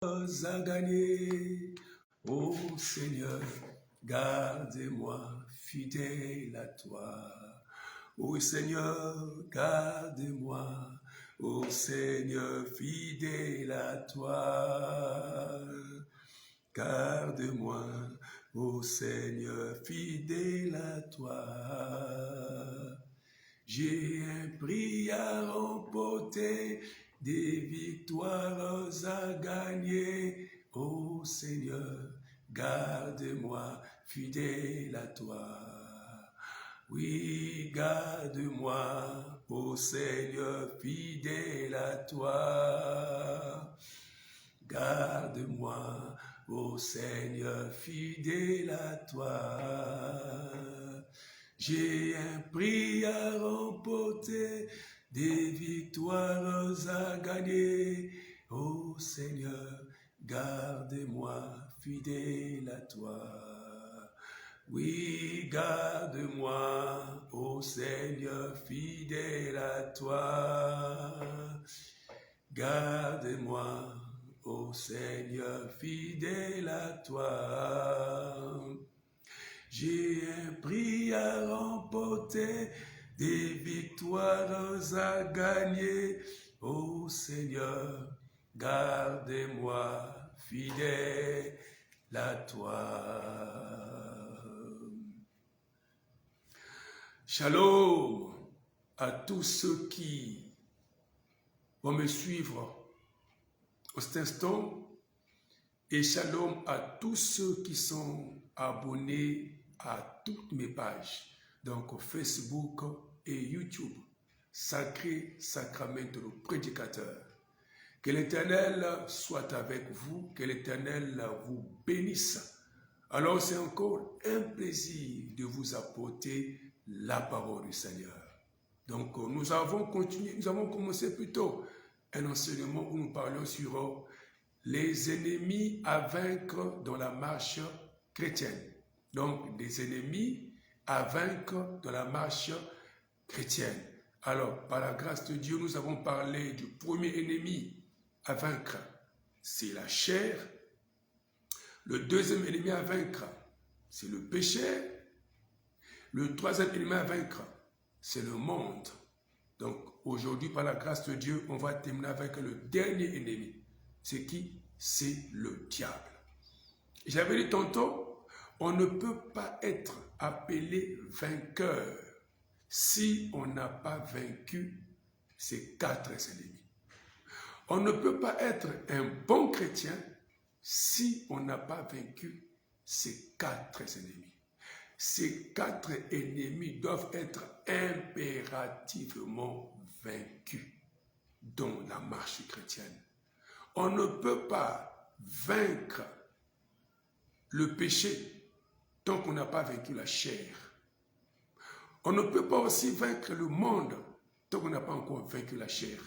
à gagner. Ô Seigneur, garde-moi fidèle à toi. Ô Seigneur, garde-moi. Ô Seigneur, fidèle à toi. Garde-moi, ô Seigneur, fidèle à toi. J'ai un prix à remporter, des victoires à gagner. Ô Seigneur, garde-moi, fidèle à toi. Oui, garde-moi, ô Seigneur, fidèle à toi. Garde-moi, ô Seigneur, fidèle à toi. J'ai un prix à remporter, des victoires à gagner. Ô Seigneur, garde-moi, fidèle à toi. Oui, garde-moi, ô Seigneur, fidèle à toi. Garde-moi, ô Seigneur, fidèle à toi. J'ai un prix à remporter, des victoires à gagner. Ô Seigneur, garde-moi, fidèle à toi. Shalom à tous ceux qui vont me suivre au cet instant, et shalom à tous ceux qui sont abonnés à toutes mes pages, donc Facebook et YouTube. Sacré Sacramento, le prédicateur. Que l'Éternel soit avec vous, que l'Éternel vous bénisse. Alors c'est encore un plaisir de vous apporter la parole du Seigneur. Donc nous avons commencé plutôt un enseignement où nous parlions sur les ennemis à vaincre dans la marche chrétienne. Donc, des ennemis à vaincre dans la marche chrétienne. Alors, par la grâce de Dieu, nous avons parlé du premier ennemi à vaincre, c'est la chair. Le deuxième ennemi à vaincre, c'est le péché. Le troisième ennemi à vaincre, c'est le monde. Donc, aujourd'hui, par la grâce de Dieu, on va terminer avec le dernier ennemi. C'est qui? C'est le diable. J'avais dit tantôt, on ne peut pas être appelé vainqueur si on n'a pas vaincu ces quatre ennemis. On ne peut pas être un bon chrétien si on n'a pas vaincu ces quatre ennemis. Ces quatre ennemis doivent être impérativement vaincus dans la marche chrétienne. On ne peut pas vaincre le péché tant qu'on n'a pas vaincu la chair. On ne peut pas aussi vaincre le monde tant qu'on n'a pas encore vaincu la chair.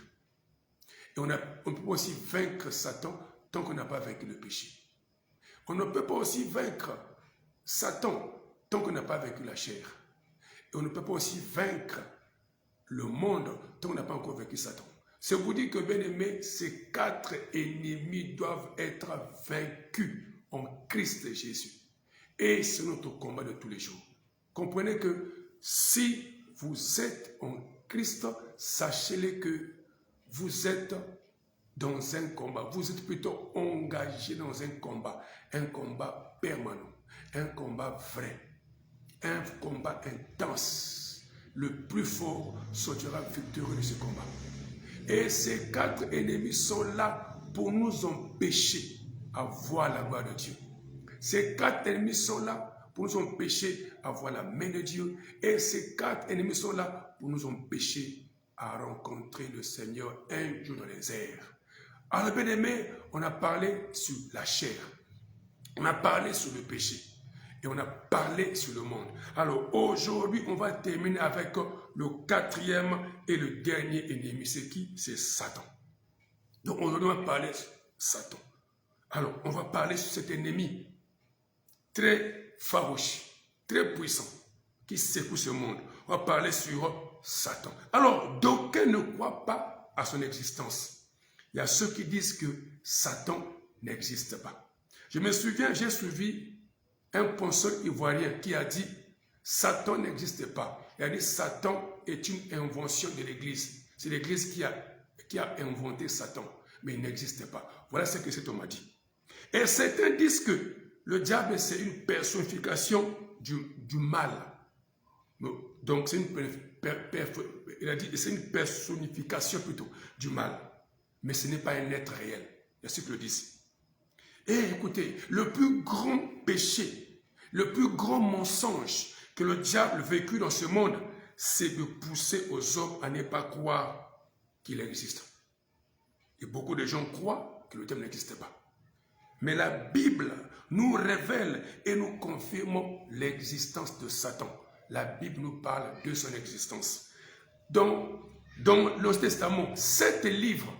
Et on ne peut pas aussi vaincre Satan tant qu'on n'a pas vaincu le péché. On ne peut pas aussi vaincre Satan tant qu'on n'a pas vaincu la chair. Et on ne peut pas aussi vaincre le monde tant qu'on n'a pas encore vaincu Satan. C'est vous dire que, bien aimé, ces quatre ennemis doivent être vaincus en Christ Jésus. Et c'est notre combat de tous les jours. Comprenez que si vous êtes en Christ, sachez-le que vous êtes dans un combat. Vous êtes plutôt engagé dans un combat permanent, un combat vrai, un combat intense. Le plus fort sortira victorieux de ce combat. Et ces quatre ennemis sont là pour nous empêcher à voir la gloire de Dieu. Ces quatre ennemis sont là pour nous empêcher à voir la main de Dieu. Et ces quatre ennemis sont là pour nous empêcher à rencontrer le Seigneur un jour dans les airs. Alors, bien aimé, on a parlé sur la chair. On a parlé sur le péché. Et on a parlé sur le monde. Alors aujourd'hui, on va terminer avec le quatrième et le dernier ennemi. C'est qui? C'est Satan. Donc aujourd'hui, on va parler sur Satan. Alors, on va parler sur cet ennemi très farouche, très puissant, qui secoue ce monde. On va parler sur Satan. Alors, d'aucuns ne croient pas à son existence. Il y a ceux qui disent que Satan n'existe pas. Je me souviens, j'ai suivi un penseur ivoirien qui a dit Satan n'existe pas. Il a dit Satan est une invention de l'Église. C'est l'Église qui a inventé Satan, mais il n'existe pas. Voilà ce que cet homme a dit. Et certains disent que le diable, c'est une personnification du mal. Donc, c'est une personnification plutôt du mal. Mais ce n'est pas un être réel. Il y a ceux qui le disent. Et écoutez, le plus grand péché, le plus grand mensonge que le diable vécu dans ce monde, c'est de pousser aux hommes à ne pas croire qu'il existe. Et beaucoup de gens croient que le diable n'existe pas. Mais la Bible nous révèle et nous confirme l'existence de Satan. La Bible nous parle de son existence. Dans l'Ancien Testament, 7 livres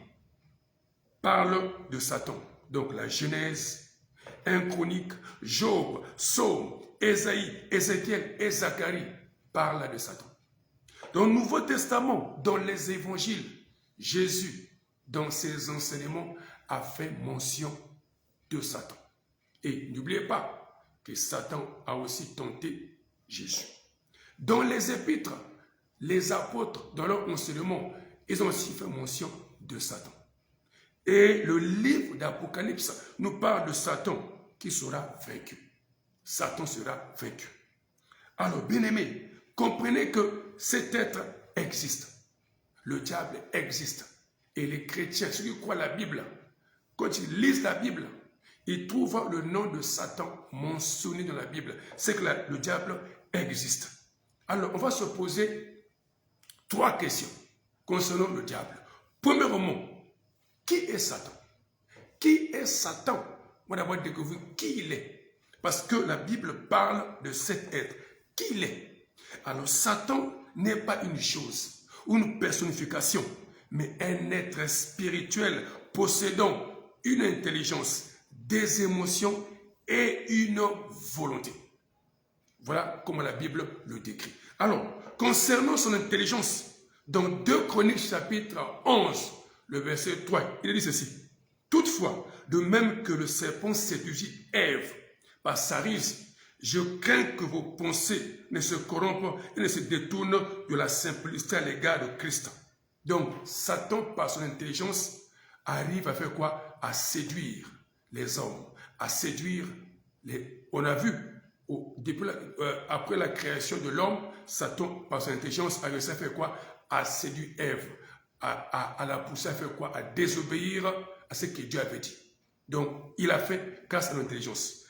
parlent de Satan. Donc la Genèse, 1 Chronique, Job, Psaume, Ésaïe, Ézéchiel et Zacharie parlent de Satan. Dans le Nouveau Testament, dans les évangiles, Jésus, dans ses enseignements, a fait mention de Satan. Et n'oubliez pas que Satan a aussi tenté Jésus. Dans les épîtres, les apôtres, dans leur enseignement, ils ont aussi fait mention de Satan. Et le livre d'Apocalypse nous parle de Satan qui sera vaincu. Satan sera vaincu. Alors, bien-aimés, comprenez que cet être existe. Le diable existe. Et les chrétiens, ceux qui croient la Bible, quand ils lisent la Bible, ils trouvent le nom de Satan mentionné dans la Bible. C'est que le diable existe. Alors, on va se poser 3 questions concernant le diable. Premièrement, qui est Satan? Qui est Satan? On va d'abord découvrir qui il est. Parce que la Bible parle de cet être. Qui il est? Alors, Satan n'est pas une chose ou une personnification, mais un être spirituel possédant une intelligence, des émotions et une volonté. Voilà comment la Bible le décrit. Alors, concernant son intelligence, dans 2 Chroniques chapitre 11, le verset 3, il dit ceci. Toutefois, de même que le serpent séduisit Ève par sa ruse, je crains que vos pensées ne se corrompent et ne se détournent de la simplicité à l'égard de Christ. Donc, Satan, par son intelligence, arrive à faire quoi? À séduire les hommes, à séduire les... On a vu, après la création de l'homme, Satan, par son intelligence, a réussi à faire quoi? À séduire Ève, à la pousser à faire quoi? À désobéir à ce que Dieu avait dit. Donc, il a fait grâce à l'intelligence.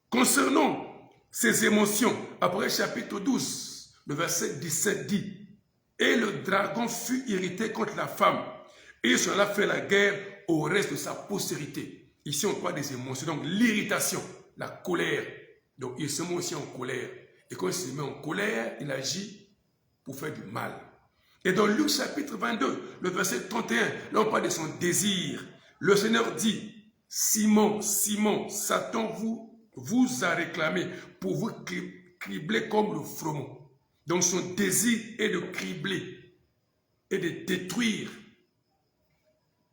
Concernant ses émotions, après chapitre 12, le verset 17 dit, « Et le dragon fut irrité contre la femme, et cela fait la guerre au reste de sa postérité. » Ici, on parle des émotions, donc l'irritation, la colère. Donc, il se met aussi en colère. Et quand il se met en colère, il agit pour faire du mal. Et dans Luc chapitre 22, le verset 31, là on parle de son désir. Le Seigneur dit, « Simon, Simon, Satan vous a réclamé pour vous cribler comme le froment. » Donc son désir est de cribler et de détruire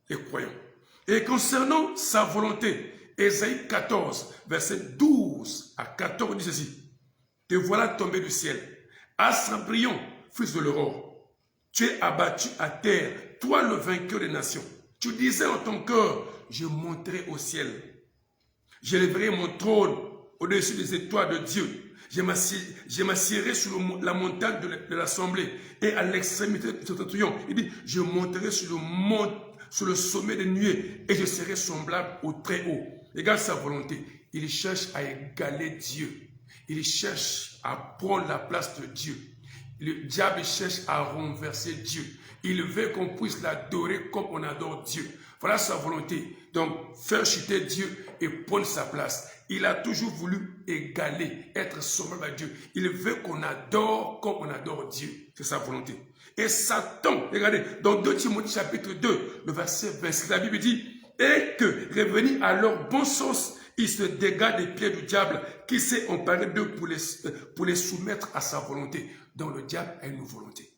les croyants. Et concernant sa volonté, Ésaïe 14, verset 12 à 14 dit ceci. « Te voilà tombé du ciel, astre brillant, fils de l'aurore. Tu es abattu à terre, toi le vainqueur des nations. Tu disais en ton cœur, je monterai au ciel. J'élèverai mon trône au-dessus des étoiles de Dieu. Je m'assierai sur la montagne de l'assemblée et à l'extrémité de ce triomphe. Il dit, je monterai sur le sommet des nuées et je serai semblable au très haut. Regarde sa volonté. Il cherche à égaler Dieu. Il cherche à prendre la place de Dieu. Le diable cherche à renverser Dieu. Il veut qu'on puisse l'adorer comme on adore Dieu. Voilà sa volonté. Donc, faire chuter Dieu et prendre sa place. Il a toujours voulu égaler, être semblable à Dieu. Il veut qu'on adore comme on adore Dieu. C'est sa volonté. Et Satan, regardez, dans 2 Timothée chapitre 2, le verset 26, la Bible dit, « Et que, revenus à leur bon sens, ils se dégagent des pieds du diable qui s'est emparé d'eux pour les soumettre à sa volonté. » Donc le diable a une volonté.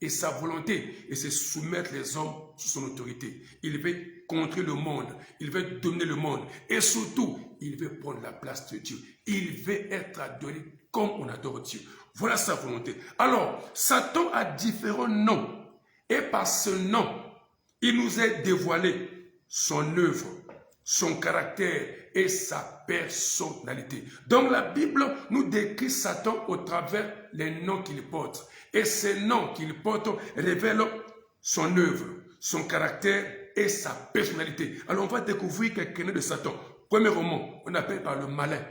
Et sa volonté, et c'est soumettre les hommes sous son autorité. Il veut contrer le monde, il veut dominer le monde. Et surtout, il veut prendre la place de Dieu. Il veut être adoré comme on adore Dieu. Voilà sa volonté. Alors, Satan a différents noms. Et par ce nom, il nous a dévoilé son œuvre, son caractère et sa personnalité. Donc la Bible nous décrit Satan au travers les noms qu'il porte. Et ces noms qu'il porte révèlent son œuvre, son caractère et sa personnalité. Alors on va découvrir quelqu'un de Satan. Premièrement, on appelle par le malin.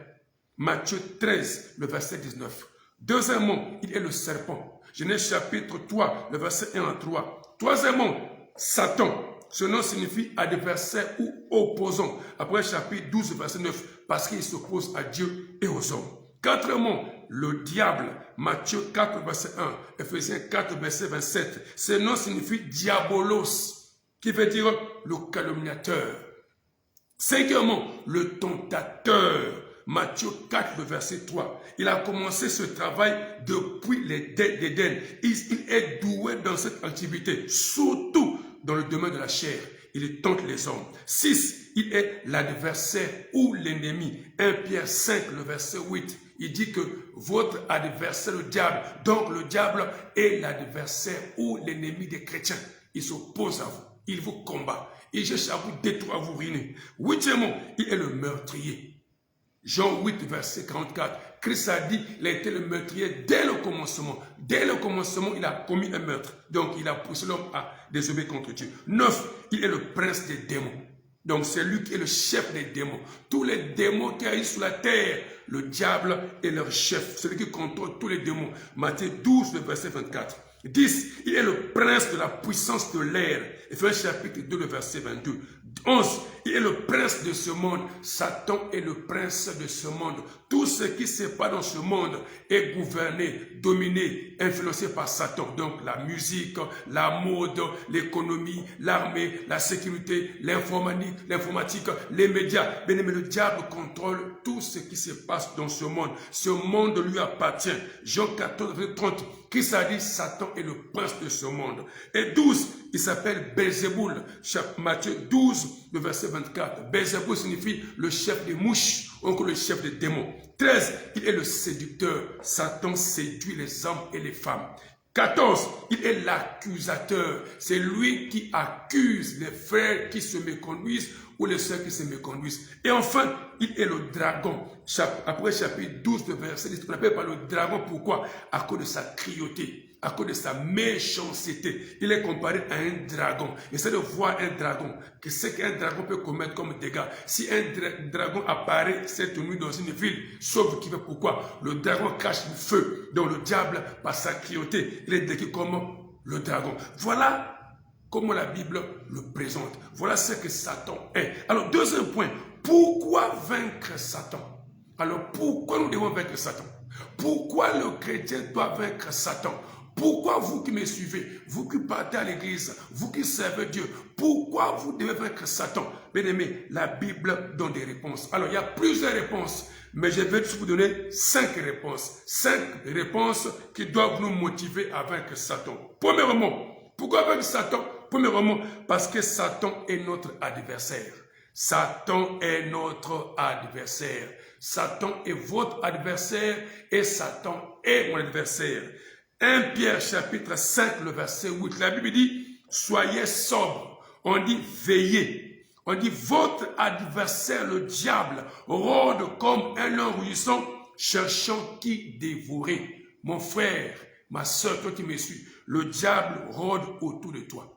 Matthieu 13, le verset 19. Deuxièmement, il est le serpent. Genèse chapitre 3, le verset 1 à 3. Troisièmement, Satan. Ce nom signifie adversaire ou opposant. Après chapitre 12, verset 9, parce qu'il s'oppose à Dieu et aux hommes. Quatrièmement, le diable. Matthieu 4, verset 1, Ephésiens 4, verset 27. Ce nom signifie diabolos, qui veut dire le calomniateur. Cinquièmement, le tentateur. Matthieu 4, le verset 3. Il a commencé ce travail depuis l'Éden. Il est doué dans cette activité, surtout dans le domaine de la chair. Il tente les hommes. 6. Il est l'adversaire ou l'ennemi. 1 Pierre 5, le verset 8. Il dit que votre adversaire, le diable, donc le diable est l'adversaire ou l'ennemi des chrétiens. Il s'oppose à vous. Il vous combat. Il cherche à vous détruire, à vous ruiner. Huitièmement, il est le meurtrier. Jean 8, verset 44, Christ a dit qu'il a été le meurtrier dès le commencement. Dès le commencement, il a commis un meurtre. Donc, il a poussé l'homme à désobéir contre Dieu. 9, il est le prince des démons. Donc, c'est lui qui est le chef des démons. Tous les démons qui arrivent sur la terre, le diable est leur chef. Celui qui contrôle tous les démons. Matthieu 12, le verset 24. 10, il est le prince de la puissance de l'air. Ephésiens chapitre 2, le verset 22. 11, il est le prince de ce monde. Satan est le prince de ce monde. Tout ce qui se passe dans ce monde est gouverné, dominé, influencé par Satan. Donc la musique, la mode, l'économie, l'armée, la sécurité, l'informatique, les médias. Bien aimé, le diable contrôle tout ce qui se passe dans ce monde. Ce monde lui appartient. Jean 14, verset 30. Christ a dit Satan est le prince de ce monde. Et 12, il s'appelle Belzéboul. Matthieu 12, le verset 24. Belzéboul signifie le chef des mouches, encore le chef des démons. 13, il est le séducteur. Satan séduit les hommes et les femmes. 14, il est l'accusateur. C'est lui qui accuse les frères qui se méconduisent ou les sœurs qui se méconduisent. Et enfin, il est le dragon. Après chapitre 12, verset 10, on appelle par le dragon. Pourquoi? À cause de sa cruauté, à cause de sa méchanceté. Il est comparé à un dragon. Essayez de voir un dragon. Qu'est-ce qu'un dragon peut commettre comme dégâts? Si un dragon apparaît cette nuit dans une ville, sauf qui veut pourquoi? Le dragon cache le feu. Donc le diable, par sa cruauté, il est décrit comme le dragon. Voilà comment la Bible le présente. Voilà ce que Satan est. Alors, deuxième point, pourquoi vaincre Satan? Alors, pourquoi nous devons vaincre Satan? Pourquoi le chrétien doit vaincre Satan? Pourquoi vous qui me suivez, vous qui partez à l'église, vous qui servez Dieu, pourquoi vous devez vaincre Satan? Bien aimé, la Bible donne des réponses. Alors, il y a plusieurs réponses, mais je vais vous donner 5 réponses. 5 réponses qui doivent nous motiver à vaincre Satan. Premièrement, pourquoi vaincre Satan? Premièrement, parce que Satan est notre adversaire. Satan est notre adversaire. Satan est votre adversaire et Satan est mon adversaire. 1 Pierre chapitre 5, le verset 8, la Bible dit, soyez sobres. On dit veillez. On dit votre adversaire, le diable, rôde comme un lion rugissant, cherchant qui dévorer. Mon frère, ma soeur, toi qui me suis, le diable rôde autour de toi.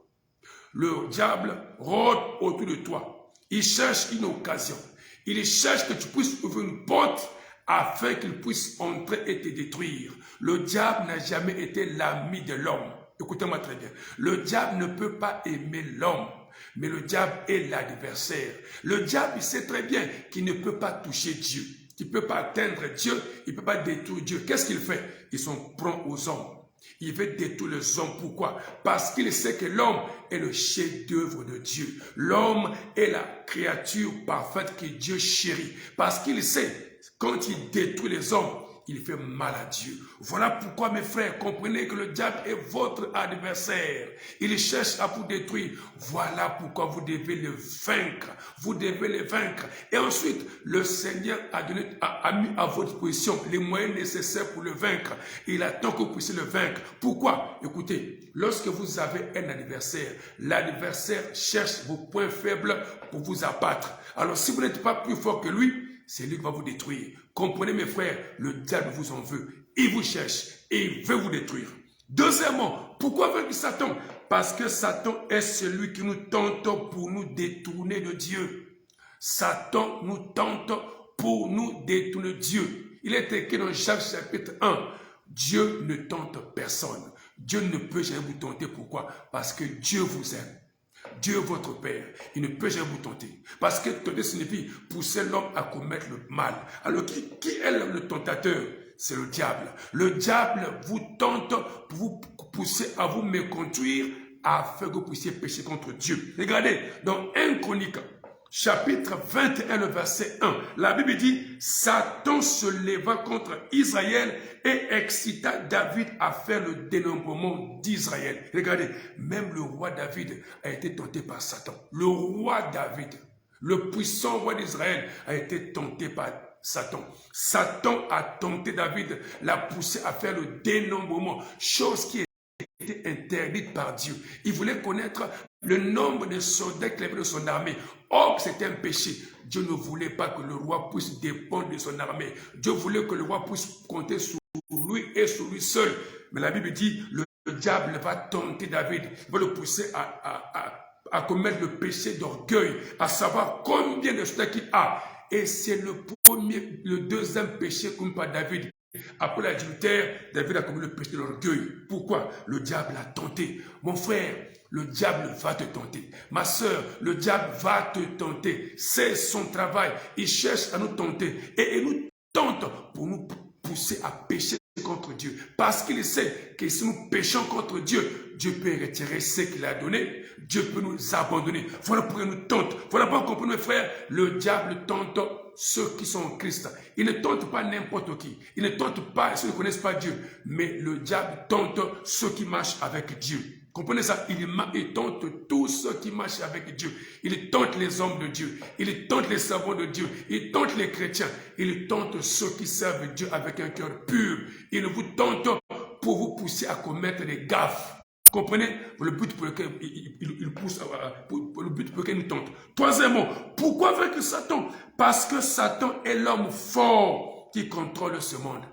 Le diable rôde autour de toi. Il cherche une occasion. Il cherche que tu puisses ouvrir une porte afin qu'il puisse entrer et te détruire. Le diable n'a jamais été l'ami de l'homme. Écoutez-moi très bien. Le diable ne peut pas aimer l'homme, mais le diable est l'adversaire. Le diable, il sait très bien qu'il ne peut pas toucher Dieu. Il ne peut pas atteindre Dieu, il ne peut pas détruire Dieu. Qu'est-ce qu'il fait? Ils sont prompt aux hommes. Il veut détruire les hommes. Pourquoi? Parce qu'il sait que l'homme est le chef-d'œuvre de Dieu. L'homme est la créature parfaite que Dieu chérit. Parce qu'il sait, quand il détruit les hommes, il fait mal à Dieu. Voilà pourquoi, mes frères, comprenez que le diable est votre adversaire. Il cherche à vous détruire. Voilà pourquoi vous devez le vaincre. Vous devez le vaincre. Et ensuite, le Seigneur a mis à votre disposition les moyens nécessaires pour le vaincre. Il attend que vous puissiez le vaincre. Pourquoi? Écoutez, lorsque vous avez un adversaire, l'adversaire cherche vos points faibles pour vous abattre. Alors, si vous n'êtes pas plus fort que lui, c'est lui qui va vous détruire. Comprenez, mes frères, le diable vous en veut. Il vous cherche et il veut vous détruire. Deuxièmement, pourquoi vaincre Satan? Parce que Satan est celui qui nous tente pour nous détourner de Dieu. Satan nous tente pour nous détourner de Dieu. Il est écrit dans Jacques chapitre 1, Dieu ne tente personne. Dieu ne peut jamais vous tenter. Pourquoi? Parce que Dieu vous aime. Dieu votre Père, il ne peut jamais vous tenter. Parce que tenter signifie pousser l'homme à commettre le mal. Alors qui est le tentateur? C'est le diable. Le diable vous tente pour vous pousser à vous méconduire afin que vous puissiez pécher contre Dieu. Regardez, dans 1 Chronique, chapitre 21, le verset 1, la Bible dit, Satan se leva contre Israël et excita David à faire le dénombrement d'Israël. Regardez, même le roi David a été tenté par Satan. Le roi David, le puissant roi d'Israël, a été tenté par Satan. Satan a tenté David, l'a poussé à faire le dénombrement, chose qui était interdite par Dieu. Il voulait connaître le nombre de soldats qu'il avait de son armée. Or, c'était un péché. Dieu ne voulait pas que le roi puisse dépendre de son armée. Dieu voulait que le roi puisse compter sur lui et sur lui seul. Mais la Bible dit, le diable va tenter David, va le pousser à commettre le péché d'orgueil, à savoir combien de soldats qu'il a. Et c'est le deuxième péché commis par David. Après l'adultère, David a commis le péché de l'orgueil. Pourquoi? Le diable l'a tenté. Mon frère, le diable va te tenter. Ma soeur, le diable va te tenter. C'est son travail. Il cherche à nous tenter. Et il nous tente pour nous pousser à pécher contre Dieu. Parce qu'il sait que si nous péchons contre Dieu, Dieu peut retirer ce qu'il a donné. Dieu peut nous abandonner. Voilà pourquoi il nous tente. Voilà pourquoi, comprenez, mes frères, le diable tente ceux qui sont en Christ. Il ne tente pas n'importe qui. Il ne tente pas ceux qui ne connaissent pas Dieu. Mais le diable tente ceux qui marchent avec Dieu. Comprenez ça? Il tente tous ceux qui marchent avec Dieu. Il tente les hommes de Dieu. Il tente les servants de Dieu. Il tente les chrétiens. Il tente ceux qui servent Dieu avec un cœur pur. Il vous tente pour vous pousser à commettre des gaffes. Comprenez le but pour lequel il pousse, pour le but pour lequel il nous tente. Troisièmement, pourquoi vaincre Satan? Parce que Satan est l'homme fort qui contrôle ce monde.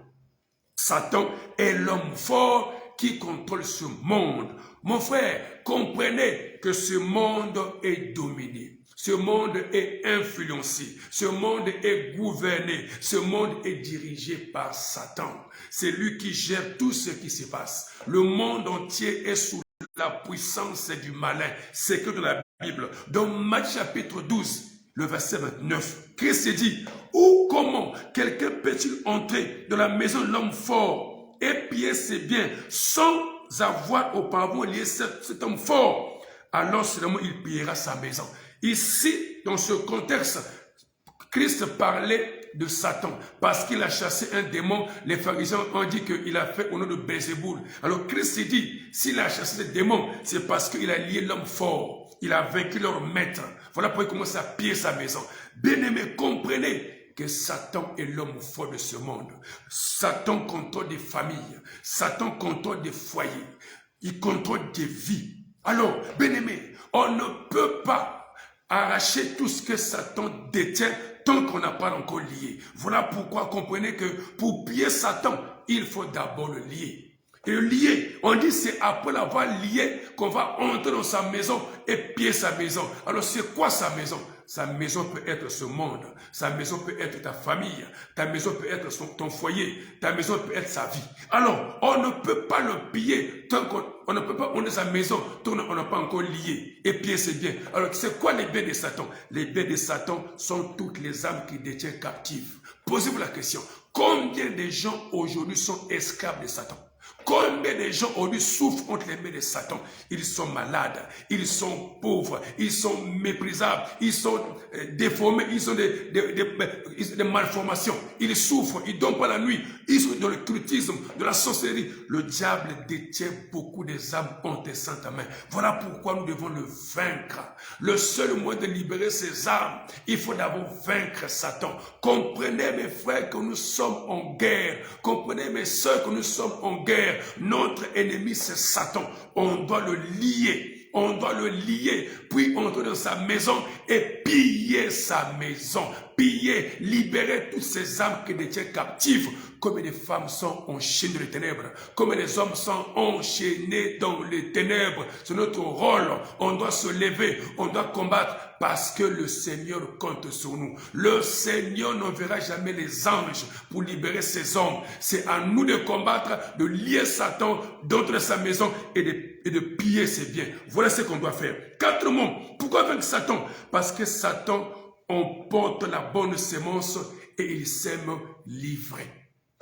Satan est l'homme fort qui contrôle ce monde. Mon frère, comprenez que ce monde est dominé. Ce monde est influencé. Ce monde est gouverné. Ce monde est dirigé par Satan. C'est lui qui gère tout ce qui se passe. Le monde entier est sous la puissance du malin. C'est que de la Bible. Dans Matthieu chapitre 12, le verset 29, Christ dit, ou comment quelqu'un peut-il entrer dans la maison de l'homme fort et piller ses biens sans avoir auparavant lié cet homme fort? Alors seulement il pillera sa maison. Ici, dans ce contexte, Christ parlait de Satan parce qu'il a chassé un démon. Les pharisiens ont dit qu'il a fait au nom de Belzéboul. Alors Christ dit, s'il a chassé le démon, c'est parce qu'il a lié l'homme fort. Il a vaincu leur maître. Voilà pourquoi il commence à piller sa maison. Bien-aimés, comprenez que Satan est l'homme fort de ce monde. Satan contrôle des familles. Satan contrôle des foyers. Il contrôle des vies. Alors, bien-aimés, on ne peut pas arracher tout ce que Satan détient tant qu'on n'a pas encore lié. Voilà pourquoi comprenez que pour piller Satan, il faut d'abord le lier. Et le lier, on dit c'est après l'avoir lié qu'on va entrer dans sa maison et piller sa maison. Alors c'est quoi sa maison? Sa maison peut être ce monde, sa maison peut être ta famille, ta maison peut être ton foyer, ta maison peut être sa vie. Alors, on ne peut pas le piller tant qu'on ne peut pas entrer sa maison tant qu'on n'a pas encore lié et piller ses biens. Alors, c'est quoi les biens de Satan? Les biens de Satan sont toutes les âmes qui détiennent captives. Posez-vous la question, combien de gens aujourd'hui sont esclaves de Satan? Combien de gens aujourd'hui souffrent entre les mains de Satan? Ils sont malades, ils sont pauvres, ils sont méprisables, ils sont déformés, ils ont des malformations. Ils souffrent, ils ne dorment pas la nuit, ils sont dans le cultisme, de la sorcellerie. Le diable détient beaucoup des âmes honte et sainte main. Voilà pourquoi nous devons le vaincre. Le seul moyen de libérer ces âmes, il faut d'abord vaincre Satan. Comprenez mes frères que nous sommes en guerre. Comprenez mes soeurs que nous sommes en guerre. Notre ennemi c'est Satan. On doit le lier. On doit le lier. Puis entrer dans sa maison et piller sa maison. Piller, libérer toutes ces âmes qui détiennent captives. Comme les femmes sont enchaînées dans les ténèbres. Comme les hommes sont enchaînés dans les ténèbres. C'est notre rôle. On doit se lever. On doit combattre. Parce que le Seigneur compte sur nous. Le Seigneur n'enverra jamais les anges pour libérer ses hommes. C'est à nous de combattre, de lier Satan, d'entrer dans sa maison et de piller ses biens. Voilà ce qu'on doit faire. 4 mots. Pourquoi vaincre Satan? Parce que Satan emporte la bonne sémence et il sème l'ivraie.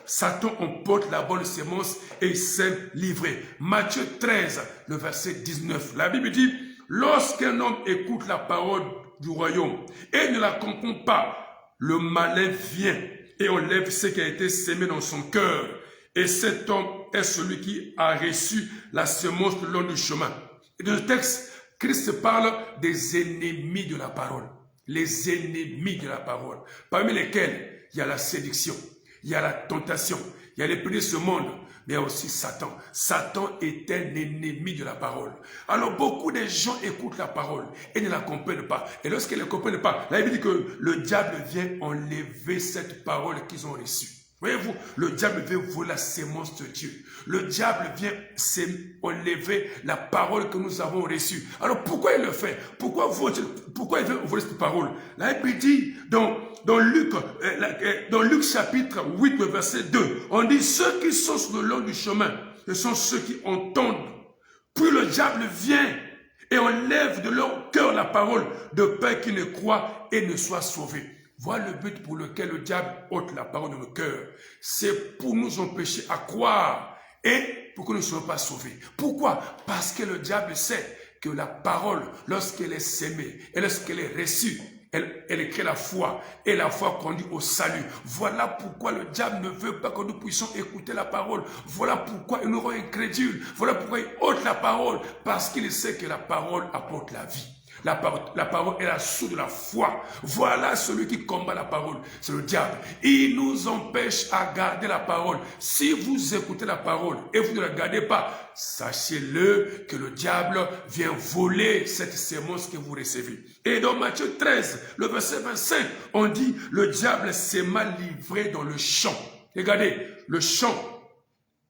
Satan emporte la bonne sémence et il sème l'ivraie. Matthieu 13, le verset 19. La Bible dit: lorsqu'un homme écoute la parole du royaume et ne la comprend pas, le malin vient et enlève ce qui a été sémé dans son cœur. Et cet homme est celui qui a reçu la semence le long du chemin. Et dans le texte, Christ parle des ennemis de la parole. Les ennemis de la parole. Parmi lesquels il y a la séduction, il y a la tentation, il y a les prix de ce monde, mais il y a aussi Satan. Satan est un ennemi de la parole. Alors beaucoup de gens écoutent la parole et ne la comprennent pas. Et lorsqu'ils ne la comprennent pas, la Bible dit que le diable vient enlever cette parole qu'ils ont reçue. Voyez-vous, le diable vient voler la sémence de Dieu. Le diable vient enlever la parole que nous avons reçue. Alors pourquoi il le fait? Pourquoi il veut voler cette parole? La Bible dit dans Luc chapitre 8, verset 2, on dit: ceux qui sont sur le long du chemin, ce sont ceux qui entendent. Puis le diable vient et enlève de leur cœur la parole, de peur qu'ils ne croient et ne soient sauvés. Voilà le but pour lequel le diable ôte la parole de nos cœurs. C'est pour nous empêcher à croire et pour que nous ne soyons pas sauvés. Pourquoi? Parce que le diable sait que la parole, lorsqu'elle est sémée et lorsqu'elle est reçue, elle crée la foi, et la foi conduit au salut. Voilà pourquoi le diable ne veut pas que nous puissions écouter la parole. Voilà pourquoi il nous rend incrédules. Voilà pourquoi il ôte la parole, parce qu'il sait que la parole apporte la vie. La parole est la source de la foi. Voilà celui qui combat la parole, c'est le diable. Il nous empêche à garder la parole. Si vous écoutez la parole et vous ne la gardez pas, sachez-le que le diable vient voler cette sémence que vous recevez. Et dans Matthieu 13, le verset 25, on dit: le diable s'est mal livré dans le champ. Regardez, le champ,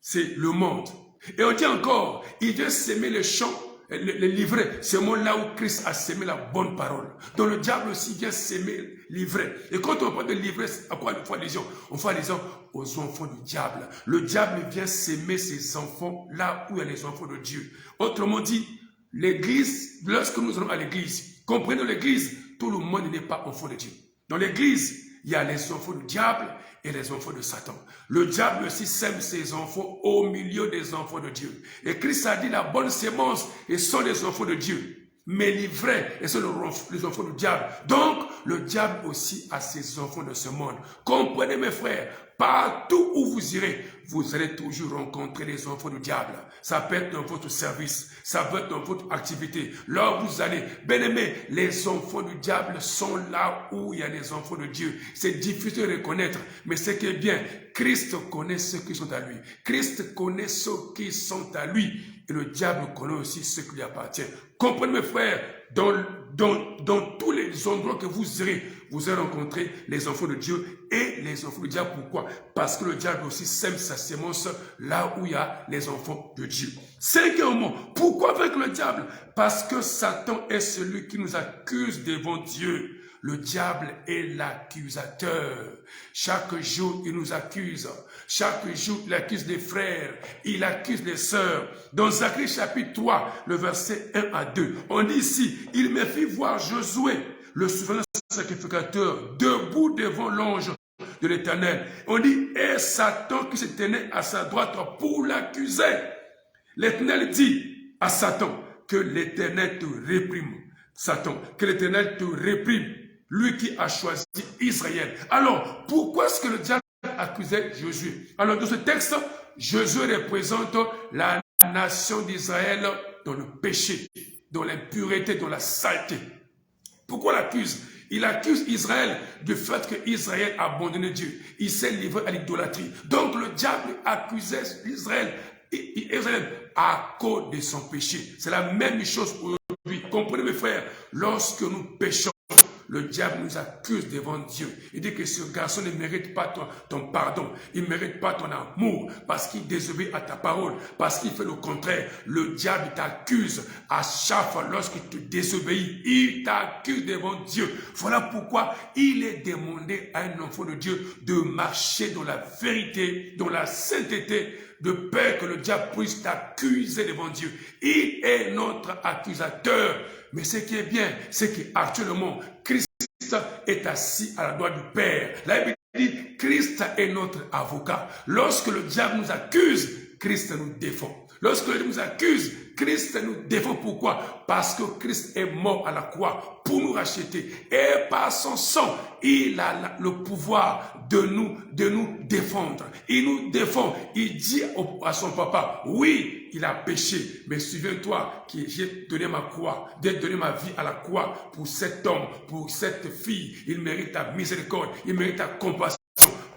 c'est le monde. Et on dit encore, il vient s'aimer le champ, les livrets, c'est le là où Christ a sémé la bonne parole. Donc le diable aussi vient s'aimer livrer. Et quand on parle de livrer, à quoi on fait allusion? On fait allusion aux enfants du diable. Le diable vient s'aimer ses enfants là où il y a les enfants de Dieu. Autrement dit, l'église, lorsque nous allons à l'église, comprenez l'église, tout le monde n'est pas enfant de Dieu. Dans l'église, il y a les enfants du diable et les enfants de Satan. Le diable aussi sème ses enfants au milieu des enfants de Dieu. Et Christ a dit: la bonne sémence, et sont les enfants de Dieu. Mais l'ivraie, et sont les enfants du diable. Donc, le diable aussi a ses enfants de ce monde. Comprenez mes frères, partout où vous irez, vous allez toujours rencontrer les enfants du diable. Ça peut être dans votre service, ça peut être dans votre activité. Là où vous allez, bien aimés, les enfants du diable sont là où il y a les enfants de Dieu. C'est difficile de reconnaître, mais ce qui est bien, Christ connaît ceux qui sont à lui. Christ connaît ceux qui sont à lui. Et le diable connaît aussi ceux qui lui appartiennent. Comprenez mes frères, dans tous les endroits que vous irez, vous allez rencontrer les enfants de Dieu et les enfants du diable. Pourquoi? Parce que le diable aussi sème sa sémence là où il y a les enfants de Dieu. Cinquièmement, pourquoi vaincre le diable? Parce que Satan est celui qui nous accuse devant Dieu. Le diable est l'accusateur. Chaque jour, il nous accuse. Chaque jour, il accuse les frères. Il accuse les sœurs. Dans Zacharie chapitre 3, le verset 1 à 2, on dit ici: il me fit voir Josué, le souverain sacrificateur, debout devant l'ange de l'Éternel. On dit, et Satan qui se tenait à sa droite pour l'accuser. L'Éternel dit à Satan, que l'Éternel te réprime. Satan, que l'Éternel te réprime. Lui qui a choisi Israël. Alors, pourquoi est-ce que le diable accusait Josué? Alors, dans ce texte, Josué représente la nation d'Israël dans le péché, dans l'impureté, dans la saleté. Pourquoi l'accuse? Il accuse Israël du fait que Israël a abandonné Dieu. Il s'est livré à l'idolâtrie. Donc le diable accusait Israël à cause de son péché. C'est la même chose aujourd'hui. Comprenez mes frères, lorsque nous péchons, le diable nous accuse devant Dieu. Il dit que ce garçon ne mérite pas ton pardon. Il ne mérite pas ton amour parce qu'il désobéit à ta parole, parce qu'il fait le contraire. Le diable t'accuse à chaque fois lorsqu'il te désobéit. Il t'accuse devant Dieu. Voilà pourquoi il est demandé à un enfant de Dieu de marcher dans la vérité, dans la sainteté, de peur que le diable puisse t'accuser devant Dieu. Il est notre accusateur. Mais ce qui est bien, c'est qu'actuellement, Christ est assis à la droite du Père. La Bible dit, Christ est notre avocat. Lorsque le diable nous accuse, Christ nous défend. Lorsque le diable nous accuse, Christ nous défend. Pourquoi? Parce que Christ est mort à la croix pour nous racheter. Et par son sang, il a le pouvoir de nous défendre. Il nous défend. Il dit à son papa, oui, il a péché, mais souviens-toi que j'ai donné ma croix, j'ai donné ma vie à la croix pour cet homme, pour cette fille. Il mérite ta miséricorde, il mérite ta compassion.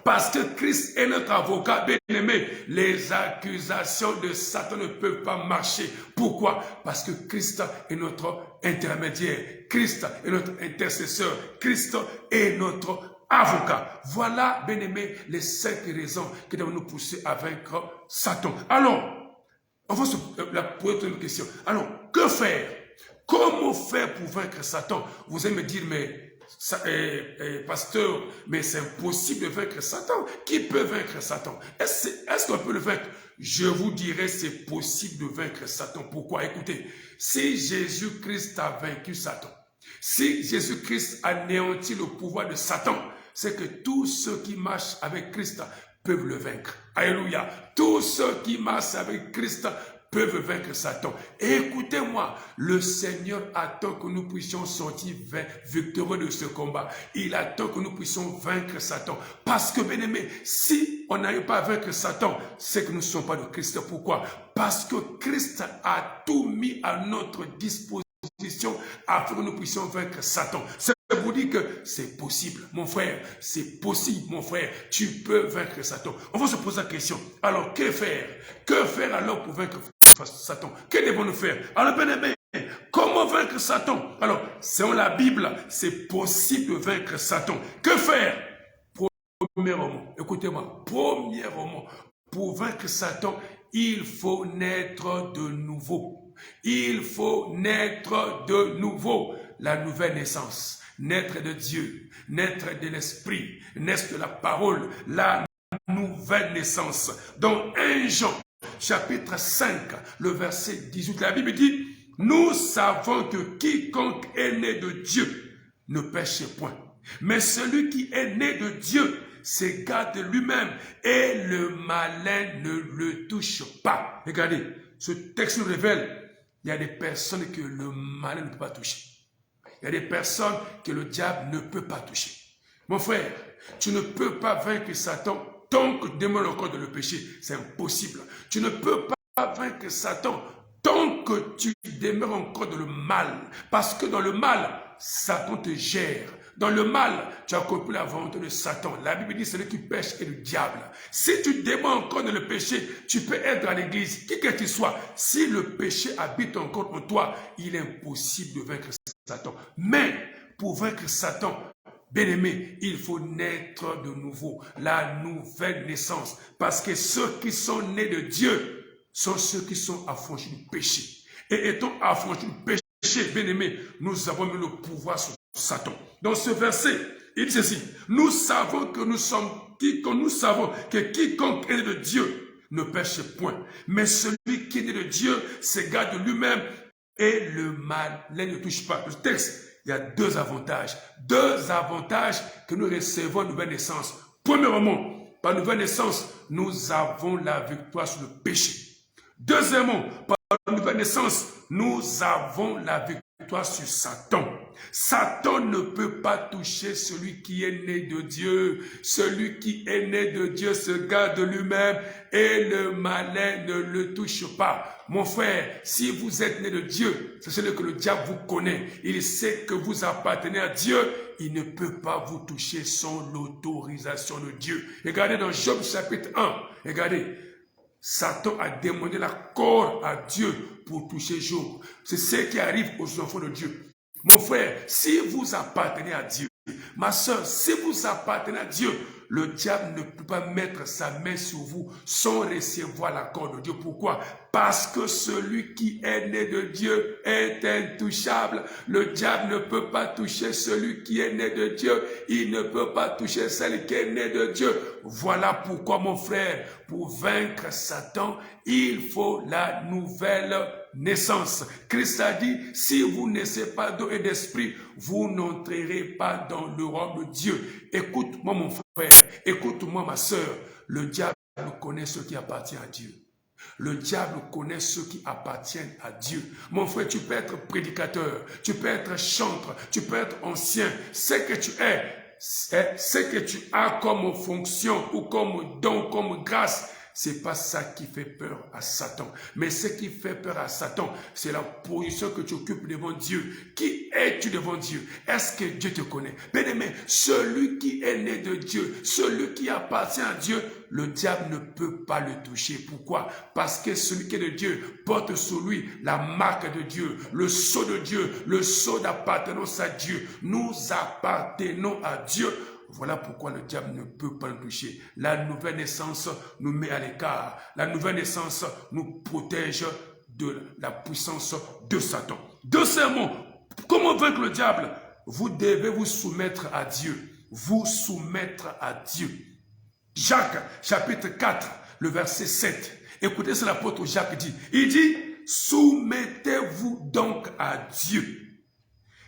Parce que Christ est notre avocat, bien-aimé. Les accusations de Satan ne peuvent pas marcher. Pourquoi? Parce que Christ est notre intermédiaire. Christ est notre intercesseur. Christ est notre avocat. Voilà, bien-aimé, les 5 raisons qui doivent nous pousser à vaincre Satan. Alors, on va se poser une question. Alors, que faire? Comment faire pour vaincre Satan? Vous allez me dire, mais pasteur, mais c'est impossible de vaincre Satan. Qui peut vaincre Satan? Est-ce qu'on peut le vaincre? Je vous dirais, c'est possible de vaincre Satan. Pourquoi? Écoutez, si Jésus-Christ a vaincu Satan, si Jésus-Christ a anéanti le pouvoir de Satan, c'est que tous ceux qui marchent avec Christ peuvent le vaincre. Alléluia. Tous ceux qui marchent avec Christ peuvent vaincre Satan. Et écoutez-moi, le Seigneur attend que nous puissions sortir victorieux de ce combat. Il attend que nous puissions vaincre Satan. Parce que, bien aimé, si on n'arrive pas à vaincre Satan, c'est que nous ne sommes pas de Christ. Pourquoi? Parce que Christ a tout mis à notre disposition afin que nous puissions vaincre Satan. Ça vous dit que c'est possible, mon frère. C'est possible, mon frère. Tu peux vaincre Satan. On va se poser la question. Alors, que faire? Que faire alors pour vaincre Satan? Que devons-nous faire? Alors, bien aimé, comment vaincre Satan? Alors, selon la Bible, c'est possible de vaincre Satan. Que faire? Premièrement, écoutez-moi, premièrement, pour vaincre Satan, il faut naître de nouveau. Il faut naître de nouveau. La nouvelle naissance. Naître de Dieu, naître de l'Esprit, naître de la parole, la nouvelle naissance. Dans 1 Jean, chapitre 5, le verset 18, la Bible dit, nous savons que quiconque est né de Dieu ne pêche point. Mais celui qui est né de Dieu s'égare de lui-même et le malin ne le touche pas. Regardez, ce texte nous révèle, il y a des personnes que le malin ne peut pas toucher. Il y a des personnes que le diable ne peut pas toucher. Mon frère, tu ne peux pas vaincre Satan tant que tu demeures encore dans le péché. C'est impossible. Tu ne peux pas vaincre Satan tant que tu demeures encore dans le mal. Parce que dans le mal, Satan te gère. Dans le mal, tu as accompli la volonté de Satan. La Bible dit, celui qui pêche est le diable. Si tu demeures encore dans le péché, tu peux être à l'église, qui que tu sois. Si le péché habite encore en toi, il est impossible de vaincre Satan. Mais pour vaincre Satan, bien-aimé, il faut naître de nouveau, la nouvelle naissance. Parce que ceux qui sont nés de Dieu sont ceux qui sont affranchis du péché. Et étant affranchis du péché, bien-aimé, nous avons mis le pouvoir sur Satan. Dans ce verset, il dit ceci, nous savons que quiconque est né de Dieu ne pêche point. Mais celui qui est né de Dieu s'égare de lui-même et le mal ne touche pas. Le texte, il y a 2 avantages. 2 avantages que nous recevons de nouvelle naissance. Premièrement, par nouvelle naissance, nous avons la victoire sur le péché. Deuxièmement, par nouvelle naissance, nous avons la victoire sur Satan. Satan ne peut pas toucher celui qui est né de Dieu. Celui qui est né de Dieu se garde lui-même et le malin ne le touche pas. Mon frère, si vous êtes né de Dieu, sachez que le diable vous connaît. Il sait que vous appartenez à Dieu. Il ne peut pas vous toucher sans l'autorisation de Dieu. Regardez dans Job chapitre 1. Regardez. Satan a demandé l'accord à Dieu pour toucher Job. C'est ce qui arrive aux enfants de Dieu. Mon frère, si vous appartenez à Dieu, ma soeur, si vous appartenez à Dieu, le diable ne peut pas mettre sa main sur vous sans recevoir l'accord de Dieu. Pourquoi? Parce que celui qui est né de Dieu est intouchable. Le diable ne peut pas toucher celui qui est né de Dieu. Il ne peut pas toucher celle qui est née de Dieu. Voilà pourquoi, mon frère, pour vaincre Satan, il faut la nouvelle naissance. Christ a dit, si vous naissez pas d'eau et d'esprit, vous n'entrerez pas dans le royaume de Dieu. Écoute-moi, mon frère, écoute-moi, ma soeur, le diable connaît ce qui appartient à Dieu. Le diable connaît ceux qui appartiennent à Dieu. Mon frère, tu peux être prédicateur, tu peux être chantre, tu peux être ancien. Ce que tu es, ce que tu as comme fonction ou comme don, comme grâce, c'est pas ça qui fait peur à Satan. Mais ce qui fait peur à Satan, c'est la position que tu occupes devant Dieu. Qui es-tu devant Dieu? Est-ce que Dieu te connaît? Bien-aimé, celui qui est né de Dieu, celui qui appartient à Dieu, le diable ne peut pas le toucher. Pourquoi? Parce que celui qui est de Dieu porte sur lui la marque de Dieu, le sceau de Dieu, le sceau d'appartenance à Dieu. Nous appartenons à Dieu. Voilà pourquoi le diable ne peut pas nous toucher. La nouvelle naissance nous met à l'écart. La nouvelle naissance nous protège de la puissance de Satan. Deuxièmement, comment vaincre le diable? Vous devez vous soumettre à Dieu. Vous soumettre à Dieu. Jacques, chapitre 4, le verset 7. Écoutez ce que l'apôtre Jacques dit. Il dit, soumettez-vous donc à Dieu.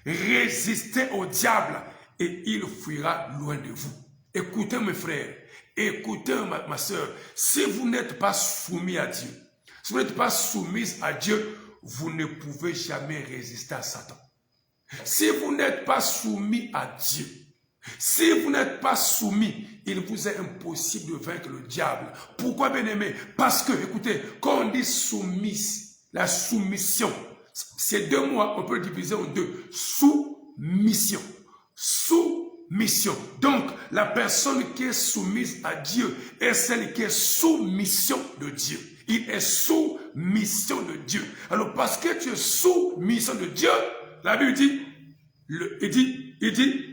Résistez au diable et il fuira loin de vous. Écoutez mes frères, écoutez ma soeur, si vous n'êtes pas soumis à Dieu, si vous n'êtes pas soumise à Dieu, vous ne pouvez jamais résister à Satan. Si vous n'êtes pas soumis à Dieu, si vous n'êtes pas soumis, il vous est impossible de vaincre le diable. Pourquoi, bien-aimé? Parce que, écoutez, quand on dit soumise, la soumission, ces deux mots, on peut le diviser en deux. Soumission. Soumission. Donc, la personne qui est soumise à Dieu est celle qui est sous mission de Dieu. Il est sous mission de Dieu. Alors, parce que tu es sous mission de Dieu, la Bible dit, il dit,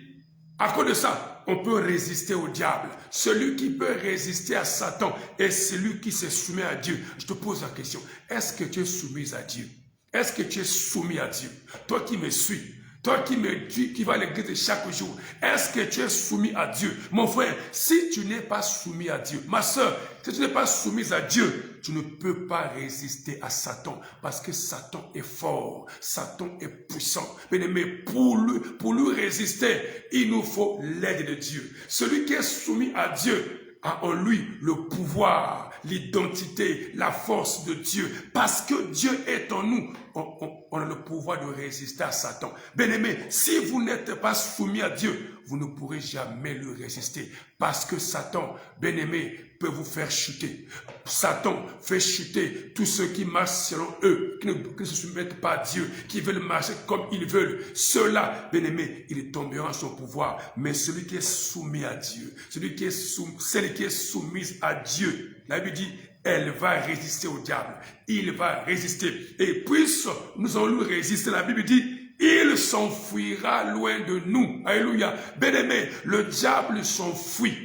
à cause de ça, on peut résister au diable. Celui qui peut résister à Satan est celui qui se soumet à Dieu. Je te pose la question, est-ce que tu es soumise à Dieu? Est-ce que tu es soumis à Dieu? Toi qui me suis, toi qui me dis, qui va à l'église chaque jour, est-ce que tu es soumis à Dieu? Mon frère, si tu n'es pas soumis à Dieu, ma soeur, si tu n'es pas soumise à Dieu, tu ne peux pas résister à Satan, parce que Satan est fort, Satan est puissant. Mais pour lui résister, il nous faut l'aide de Dieu. Celui qui est soumis à Dieu a en lui le pouvoir, l'identité, la force de Dieu. Parce que Dieu est en nous, on a le pouvoir de résister à Satan. Bien-aimé, si vous n'êtes pas soumis à Dieu, vous ne pourrez jamais le résister. Parce que Satan, bien-aimé, peut vous faire chuter. Satan fait chuter tous ceux qui marchent selon eux, qui ne se soumettent pas à Dieu, qui veulent marcher comme ils veulent. Ceux-là, bien-aimé, ils tomberont en son pouvoir. Mais celui qui est soumis à Dieu, celle qui est soumise à Dieu, la Bible dit, elle va résister au diable. Il va résister. Et puisque nous allons lui résister, la Bible dit, il s'enfuira loin de nous. Alléluia. Bien-aimé, le diable s'enfuit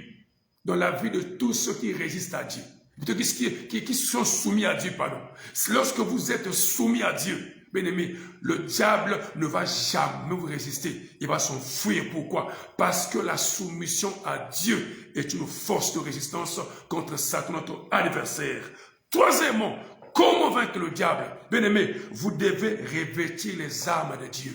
dans la vie de tous ceux qui résistent à Dieu. Qui sont soumis à Dieu, pardon. Lorsque vous êtes soumis à Dieu, bien-aimé, le diable ne va jamais vous résister. Il va s'enfuir. Pourquoi? Parce que la soumission à Dieu est une force de résistance contre Satan, notre adversaire. Troisièmement, comment vaincre le diable? Bien-aimé, vous devez revêtir les armes de Dieu.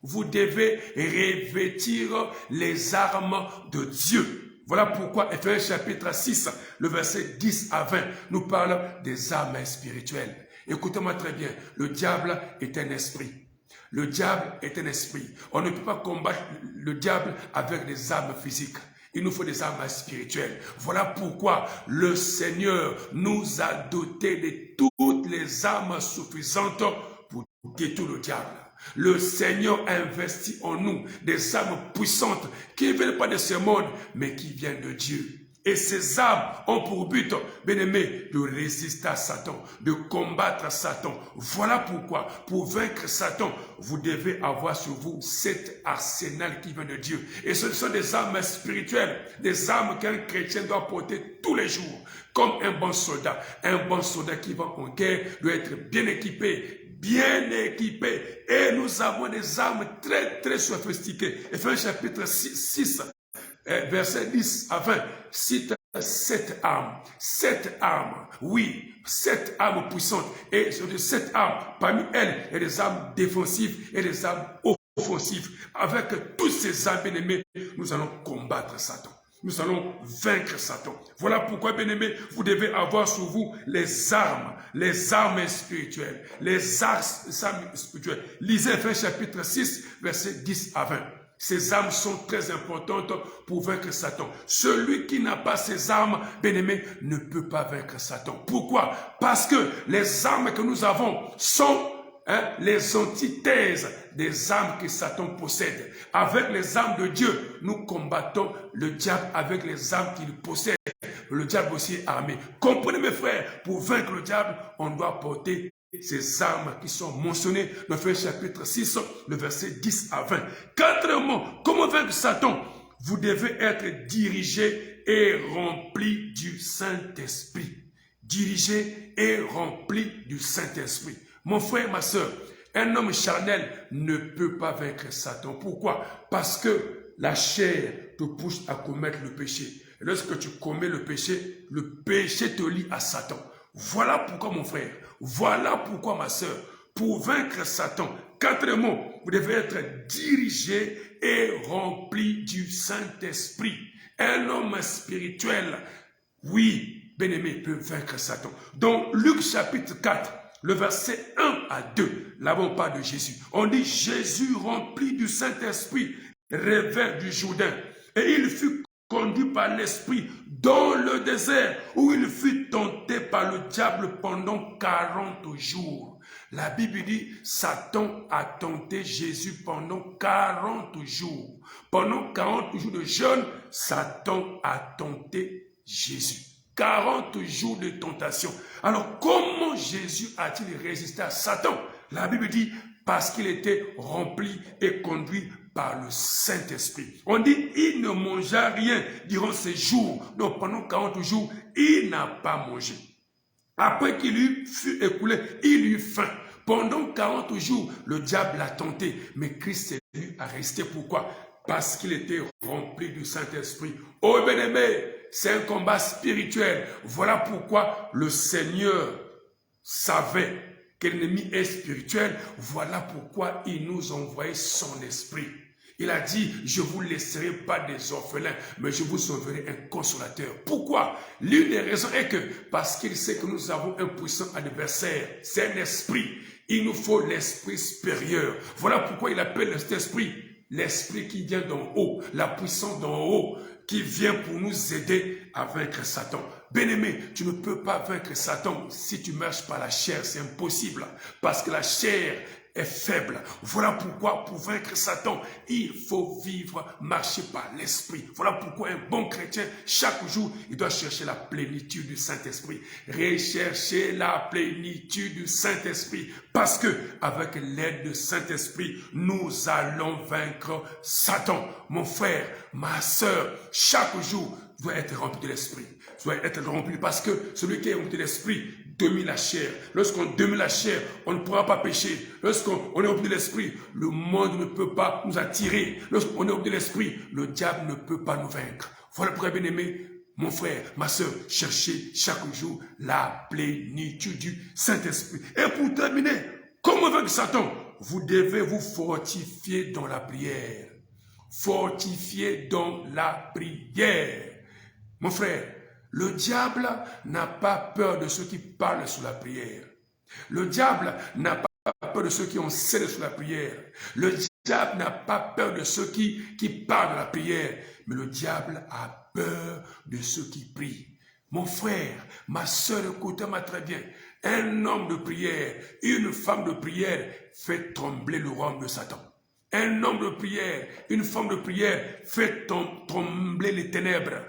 Vous devez revêtir les armes de Dieu. Voilà pourquoi Ephésiens chapitre 6, le verset 10 à 20, nous parle des armes spirituelles. Écoutez-moi très bien, le diable est un esprit. Le diable est un esprit. On ne peut pas combattre le diable avec des armes physiques. Il nous faut des armes spirituelles. Voilà pourquoi le Seigneur nous a dotés de toutes les armes suffisantes pour détruire le diable. Le Seigneur a investi en nous des armes puissantes qui ne viennent pas de ce monde, mais qui viennent de Dieu. Et ces armes ont pour but, bien aimé, de résister à Satan, de combattre Satan. Voilà pourquoi, pour vaincre Satan, vous devez avoir sur vous cet arsenal qui vient de Dieu. Et ce sont des armes spirituelles, des armes qu'un chrétien doit porter tous les jours, comme un bon soldat. Un bon soldat qui va en guerre doit être bien équipé, et nous avons des armes très très sophistiquées. Ephésiens chapitre 6, verset 10 à 20, cite 7 armes, oui, 7 armes puissantes, et sur de 7 armes, parmi elles, il y a des armes défensives et des armes offensives. Avec toutes ces armes, bien aimés, nous allons combattre Satan. Nous allons vaincre Satan. Voilà pourquoi, bien-aimés, vous devez avoir sur vous les armes spirituelles. Les armes spirituelles. Lisez Ephésiens chapitre 6, verset 10 à 20. Ces armes sont très importantes pour vaincre Satan. Celui qui n'a pas ces armes, bien-aimés, ne peut pas vaincre Satan. Pourquoi? Parce que les armes que nous avons sont les antithèses des armes que Satan possède. Avec les armes de Dieu, nous combattons le diable avec les armes qu'il possède. Le diable aussi est armé. Comprenez mes frères, pour vaincre le diable, on doit porter ces armes qui sont mentionnées dans Ephésiens chapitre 6, le verset 10 à 20. Quatrièmement, comment vaincre Satan? Vous devez être dirigé et rempli du Saint-Esprit. Dirigé et rempli du Saint-Esprit. Mon frère, ma soeur, un homme charnel ne peut pas vaincre Satan. Pourquoi? Parce que la chair te pousse à commettre le péché. Et lorsque tu commets le péché te lie à Satan. Voilà pourquoi, mon frère, voilà pourquoi, ma soeur, pour vaincre Satan, quatrièmement, vous devez être dirigé et rempli du Saint-Esprit. Un homme spirituel, oui, bien-aimé, peut vaincre Satan. Dans Luc chapitre 4, le verset 1 à 2, là on parle de Jésus. On dit Jésus rempli du Saint-Esprit, revint du Jourdain, et il fut conduit par l'Esprit dans le désert, où il fut tenté par le diable pendant 40 jours. La Bible dit, Satan a tenté Jésus pendant 40 jours. Pendant 40 jours de jeûne, Satan a tenté Jésus. 40 jours de tentation. Alors, comment Jésus a-t-il résisté à Satan? La Bible dit, parce qu'il était rempli et conduit par le Saint-Esprit. On dit, il ne mangea rien durant ces jours. Donc, pendant 40 jours, il n'a pas mangé. Après qu'il eut fut écoulé, il eut faim. Pendant 40 jours, le diable l'a tenté. Mais Christ est venu à rester. Pourquoi? Parce qu'il était rempli du Saint-Esprit. Oh bien-aimé, c'est un combat spirituel. Voilà pourquoi le Seigneur savait que l'ennemi est spirituel. Voilà pourquoi il nous envoyait son esprit. Il a dit, je ne vous laisserai pas des orphelins, mais je vous enverrai un consolateur. Pourquoi? L'une des raisons est que, parce qu'il sait que nous avons un puissant adversaire, c'est un esprit. Il nous faut l'esprit supérieur. Voilà pourquoi il appelle cet esprit l'esprit qui vient d'en haut, la puissance d'en haut, qui vient pour nous aider à vaincre Satan. Bien-aimé, tu ne peux pas vaincre Satan si tu marches par la chair, c'est impossible, parce que la chair est faible. Voilà pourquoi, pour vaincre Satan, il faut vivre, marcher par l'esprit. Voilà pourquoi un bon chrétien, chaque jour, il doit chercher la plénitude du Saint-Esprit. Rechercher la plénitude du Saint-Esprit. Parce que, avec l'aide du Saint-Esprit, nous allons vaincre Satan. Mon frère, ma soeur, chaque jour, doit être rempli de l'esprit. Doit être rempli parce que celui qui est rempli de l'esprit domine la chair. Lorsqu'on domine la chair, on ne pourra pas pécher. Lorsqu'on est rempli de l'esprit, le monde ne peut pas nous attirer. Lorsqu'on est rempli de l'esprit, le diable ne peut pas nous vaincre. Voilà pourquoi, bien-aimé, mon frère, ma soeur, cherchez chaque jour la plénitude du Saint-Esprit. Et pour terminer, comment vaincre Satan? Vous devez vous fortifier dans la prière. Fortifier dans la prière. Mon frère, le diable n'a pas peur de ceux qui parlent sous la prière. Le diable n'a pas peur de ceux qui ont scellé sous la prière. Le diable n'a pas peur de ceux qui parlent de la prière. Mais le diable a peur de ceux qui prient. Mon frère, ma soeur, écoutez-moi très bien. Un homme de prière, une femme de prière fait trembler le royaume de Satan. Un homme de prière, une femme de prière fait trembler les ténèbres.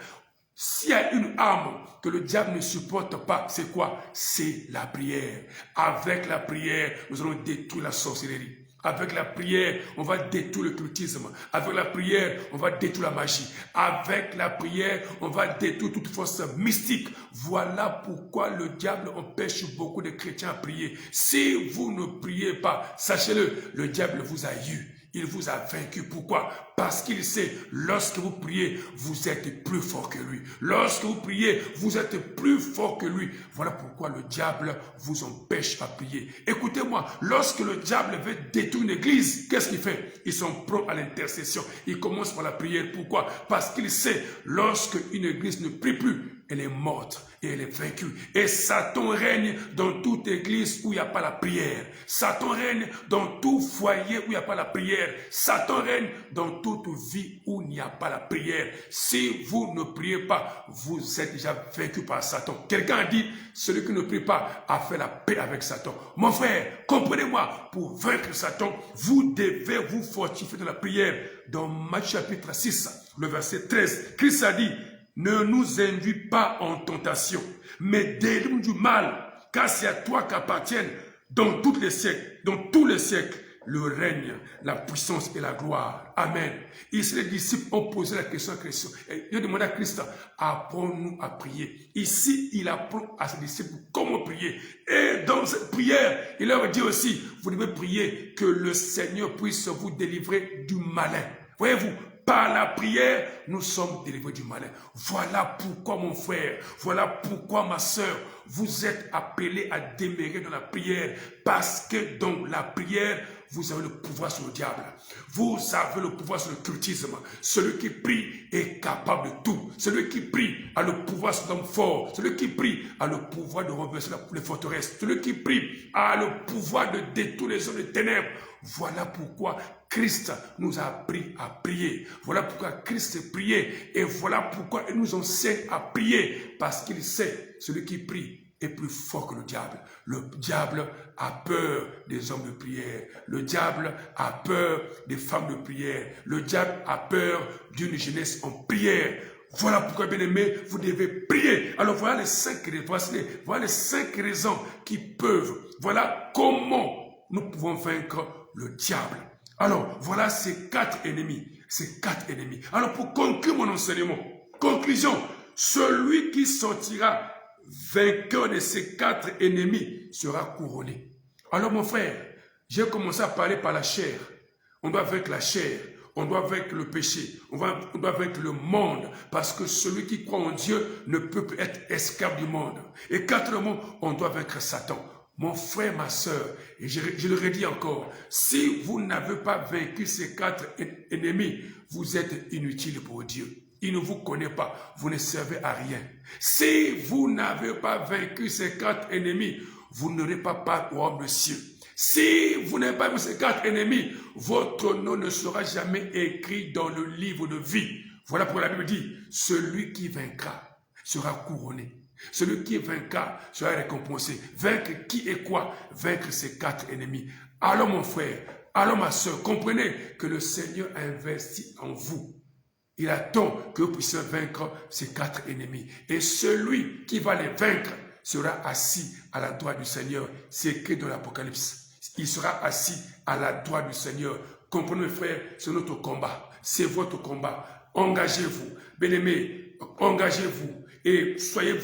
S'il y a une arme que le diable ne supporte pas, c'est quoi? C'est la prière. Avec la prière, nous allons détruire la sorcellerie. Avec la prière, on va détruire le cultisme. Avec la prière, on va détruire la magie. Avec la prière, on va détruire toute force mystique. Voilà pourquoi le diable empêche beaucoup de chrétiens à prier. Si vous ne priez pas, sachez-le, le diable vous a eu. Il vous a vaincu. Pourquoi? Parce qu'il sait, lorsque vous priez, vous êtes plus fort que lui. Lorsque vous priez, vous êtes plus fort que lui. Voilà pourquoi le diable vous empêche à prier. Écoutez-moi, lorsque le diable veut détruire une église, qu'est-ce qu'il fait? Ils sont prompts à l'intercession. Ils commencent par la prière. Pourquoi? Parce qu'il sait, lorsque une église ne prie plus, elle est morte et elle est vaincue. Et Satan règne dans toute église où il n'y a pas la prière. Satan règne dans tout foyer où il n'y a pas la prière. Satan règne dans toute vie où il n'y a pas la prière. Si vous ne priez pas, vous êtes déjà vaincu par Satan. Quelqu'un a dit, celui qui ne prie pas a fait la paix avec Satan. Mon frère, comprenez-moi, pour vaincre Satan, vous devez vous fortifier de la prière. Dans Matthieu chapitre 6, le verset 13, Christ a dit, ne nous induis pas en tentation, mais délivre-nous du mal, car c'est à toi qu'appartiennent dans tous les siècles, le règne, la puissance et la gloire. Amen. Ici, les disciples ont posé la question à Christ. Ils ont demandé à Christ, apprends-nous à prier. Ici, il apprend à ses disciples comment prier. Et dans cette prière, il leur dit aussi, vous devez prier que le Seigneur puisse vous délivrer du malin. Voyez-vous, par la prière, nous sommes délivrés du malin. Voilà pourquoi, mon frère, voilà pourquoi, ma soeur, vous êtes appelés à demeurer dans la prière. Parce que dans la prière, vous avez le pouvoir sur le diable. Vous avez le pouvoir sur le cultisme. Celui qui prie est capable de tout. Celui qui prie a le pouvoir sur l'homme fort. Celui qui prie a le pouvoir de renverser les forteresses. Celui qui prie a le pouvoir de détruire les hommes des ténèbres. Voilà pourquoi Christ nous a appris à prier. Voilà pourquoi Christ priait. Et voilà pourquoi il nous enseigne à prier. Parce qu'il sait, celui qui prie est plus fort que le diable. Le diable a peur des hommes de prière. Le diable a peur des femmes de prière. Le diable a peur d'une jeunesse en prière. Voilà pourquoi, bien aimé, vous devez prier. Alors voilà les 5 raisons qui peuvent. Voilà comment nous pouvons vaincre le diable. Alors, voilà ces 4 ennemis. Ces 4 ennemis. Alors, pour conclure mon enseignement, conclusion, celui qui sortira vainqueur de ces 4 ennemis sera couronné. Alors, mon frère, j'ai commencé à parler par la chair. On doit vaincre la chair. On doit vaincre le péché. On doit vaincre le monde. Parce que celui qui croit en Dieu ne peut plus être esclave du monde. Et quatrièmement, on doit vaincre Satan. Mon frère, ma soeur, et je le redis encore, si vous n'avez pas vaincu ces 4 ennemis, vous êtes inutile pour Dieu. Il ne vous connaît pas, vous ne servez à rien. Si vous n'avez pas vaincu ces 4 ennemis, vous n'aurez pas part au royaume des cieux. Si vous n'avez pas vu ces 4 ennemis, votre nom ne sera jamais écrit dans le livre de vie. Voilà pourquoi la Bible dit, celui qui vaincra sera couronné. Celui qui vaincra sera récompensé. Vaincre qui et quoi? Vaincre ces 4 ennemis. Alors mon frère, alors ma soeur, comprenez que le Seigneur a investi en vous. Il attend que vous puissiez vaincre ces 4 ennemis. Et celui qui va les vaincre sera assis à la droite du Seigneur. C'est écrit dans l'Apocalypse. Il sera assis à la droite du Seigneur. Comprenez mes frères, c'est notre combat. C'est votre combat. Engagez-vous. Bien-aimés, engagez-vous. Et soyez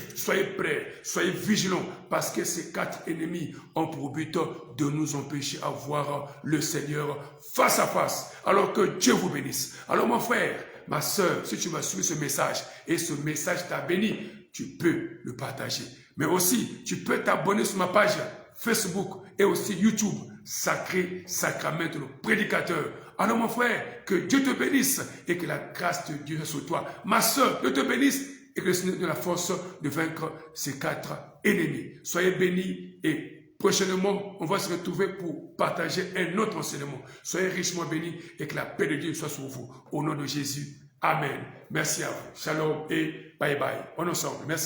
prêts, soyez vigilants, parce que ces 4 ennemis ont pour but de nous empêcher à voir le Seigneur face à face. Alors que Dieu vous bénisse. Alors mon frère, ma soeur, si tu vas suivre ce message, et ce message t'a béni, tu peux le partager. Mais aussi, tu peux t'abonner sur ma page Facebook et aussi YouTube, Sacré Sacrament, le prédicateur. Alors mon frère, que Dieu te bénisse et que la grâce de Dieu soit sur toi. Ma soeur, Dieu te bénisse. et que le Seigneur donne la force de vaincre ces 4 ennemis. Soyez bénis et prochainement, on va se retrouver pour partager un autre enseignement. Soyez richement bénis et que la paix de Dieu soit sur vous. Au nom de Jésus, Amen. Merci à vous. Shalom et bye bye. On est ensemble. Merci.